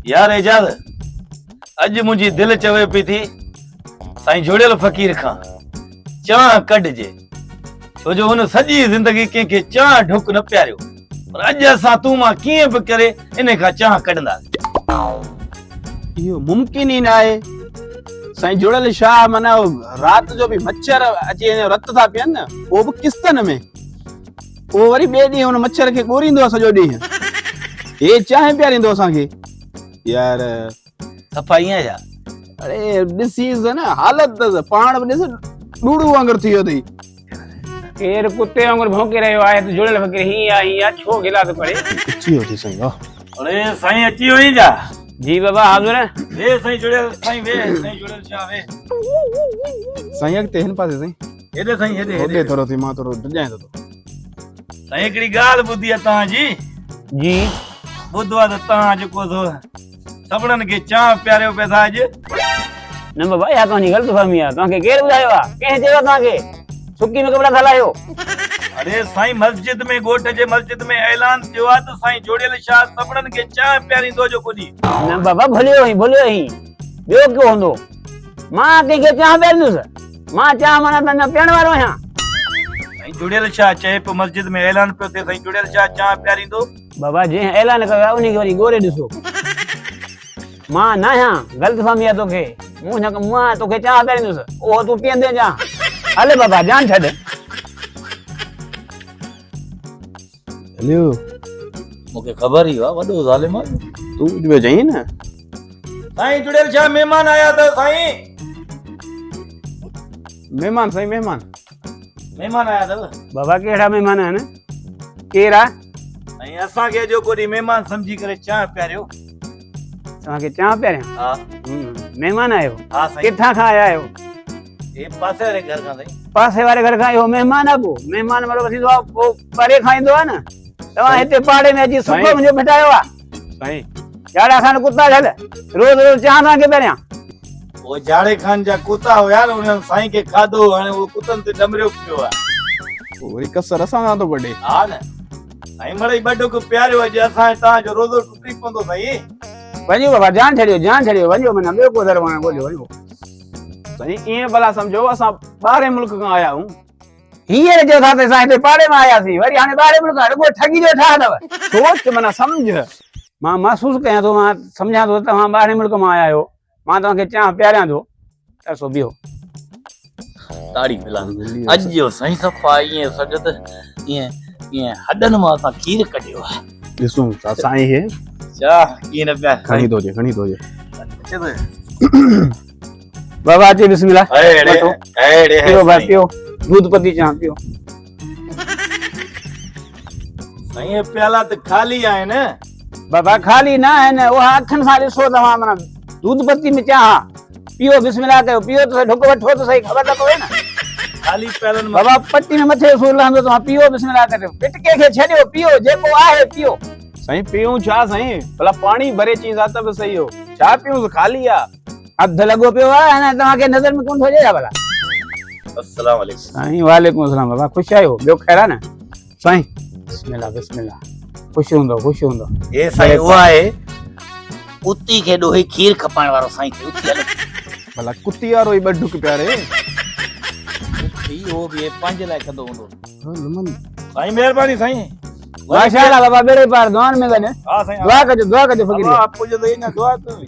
यार एजाज अज मुंहिंजी दिल चवे पई थी साईं जुड़ियल फ़कीर खां चाह कढजे छो जो हुन सॼी ज़िंदगी कंहिंखे चाह ढुक न प्यारियो पर अॼु असां तूं मां कीअं बि करे इन खां चाह कढंदासीं। इहो मुमकिन ही ना आहे। साईं जुड़ियल शाह माना रात जो भी मच्छर अची रत था पियनि न वो भी किस्तन में वो वरी ॿिए ॾींहुं हुन मच्छर खे ॻोरींदो आहे सॼो ॾींहुं हे चांहि पियारींदो असांखे यार। सफ़ा ईअं छा? अरे ॾिसीस न हालत पाण बि ॾिस डूड़ू वांगुरु थी वियो अथई। केर कुत्ते वांगुरु भौंके रहियो आहे त जुड़ियल फ़कीर हीअं छो गिला थो करे? अची वियो थी साईं। अरे साईं अची वई जा? जी बाबा हाज़ुर। वे साईं जुड़ियल साईं वे साईं जुड़ियल शाह वे साईं अॻिते हिन पासे साईं हेॾे साईं हेॾे होॾे थोरो थी मां थोरो डिॼां थो। साईं हिकिड़ी ॻाल्हि ॿुधी आहे तव्हांजी जी ॿुधो आहे त तव्हां जेको सभिनीनि खे चाह प्यारियो पिया था अॼु। न बाबा या तव्हांजी ग़लतफ़हमी आहे। तव्हांखे केरु ॿुधायो आहे? कंहिं चयो तव्हांखे सुकी में कपिड़ा था लाहियो? अरे साईं मस्जिद में ॻोठ जे मस्जिद में ऐलान थियो आहे त साईं जुड़ियल शाह सभिनीनि खे चाह प्यारींदो जो कुॾी। न बाबा भुलियो ही ॿियो को हूंदो। मां कंहिंखे चाह प्यारींदुसि? मां चाह माना त पीअण वारो आहियां। साईं जुड़ियल शाह चए पियो मस्जिद में ऐलान पियो थिए साईं जुड़ियल शाह चाह प्यारींदो। बाबा जंहिं ऐलान कयो आहे उनखे वरी ॻोरे ॾिसो। मां न आहियां ग़लतफ़हमी आहे तोखे। मां तोखे चाह प्यारींदुसि उहो तूं पीअंदे जा। हले बाबा जान छॾ। हलियो मूंखे ख़बर ई आहे वॾो ज़ालिम आहे। तू बि चई न साईं जुड़ियल शाह महिमान आया त साईं महिमान साईं महिमान आया अथव। बाबा कहिड़ा महिमान आहिनि? केरु आहे? ऐं असांखे जो कोई महिमान सम्झी करे चाह प्यारियो। तव्हांखे चाह प्यारियां? हा महिमान आहियो? हा साईं किथां खां आया आहियो? हे पासे वारे घर खां साईं। पासे वारे घर खां इहो महिमान आहे? पोइ महिमान मतिलबु थींदो आहे पोइ परे खाईंदो आहे न। तव्हां हिते पाड़े में अची सुखो मुंहिंजो भिटायो आहे साईं। झाड़ा खान कुत्ता छॾ रोज़ चाह तव्हांखे पहिरियां। वो झाड़े खान जा कुत्ता हुया न उन्हनि साईं खे खाधो हाणे उहो कुतनि ते डमरियो पियो आहे। वरी कसर असां सां थो कढे। हा न साईं मिड़ई ॿ प्यारियो अॼु असां तव्हांजो रोज़ो टुटी पवंदो साईं। वञो बाबा जान छॾियो वञो माना ॿियो को दरवाज़ो ॻोल्हियो वञो। साईं ईअं भला सम्झो असां ॿाहिरि मुल्क खां आया आहियूं। हींअर जो था त असां हिते पाड़े में आयासीं वरी हाणे ॿाहिरि मुल्क खां रुॻो ठगी जो ठाह अथव। सोच माना सम्झ। मां महसूस कयां थो मां सम्झां थो तव्हां ॿाहिरि मुल्क मां आया आहियो। मां तव्हांखे चाह प्यारियां थो त सो बीहो। ताड़ी मिलान अॼु जो साईं सफ़ा ईअं सॼो त ईअं ईअं हॾनि मां असां खीर कढियो आहे। ॾिसूं था साईं हे चाह कीअं न पिया खणी थो अचे अचे थो। बाबा अचे बिस्मिल्लाह। अड़े पियो भाई पियो दूध पत्ती चाह पियो। साईं प्याला त खाली आहिनि। बाबा खाली न आहिनि उहा अखियुनि सां ॾिसो तव्हां माना दूध पत्ती में चाह पियो बिस्मिल्लाह कयो पियो त ढुक वठो त सही ख़बर त पवे न। खाली प्यालनि में बाबा पट्टी में मथे सूर लहंदो तव्हां पियो बिस्मिल्लाह कयो पिटके खे छॾियो पियो जेको आहे पियो। साईं पियूं छा साईं भला पाणी भरे चीज़ आहे त बि सही हो छा पियूं खाली आहे। अधु लॻो पियो आहे हाणे तव्हांखे नज़र में कोन थो अचे छा भला? अस्सलाम वालेकुम। साईं वालेकुम अस्सलाम। बाबा ख़ुशि आहियो? ॿियो ख़ैर आहे न? साईं बिस्मिल्लाह ख़ुशि हूंदो। हे साईं उहा आहे कुत्ती खे ॾोही खीर खपाइण वारो साईं थे उथी हलो। भला कुत्ती वारो ई ॿ ढुक प्यारे हो भी पंहिंजे लाइ कंदो हूंदो। साईं महिरबानी साईं। माशाअल्लाह बाबा बेड़े पार दुआन में गॾु। हा साईं दुआ कजो फ़कीर। आपको जो देना दुआ करो।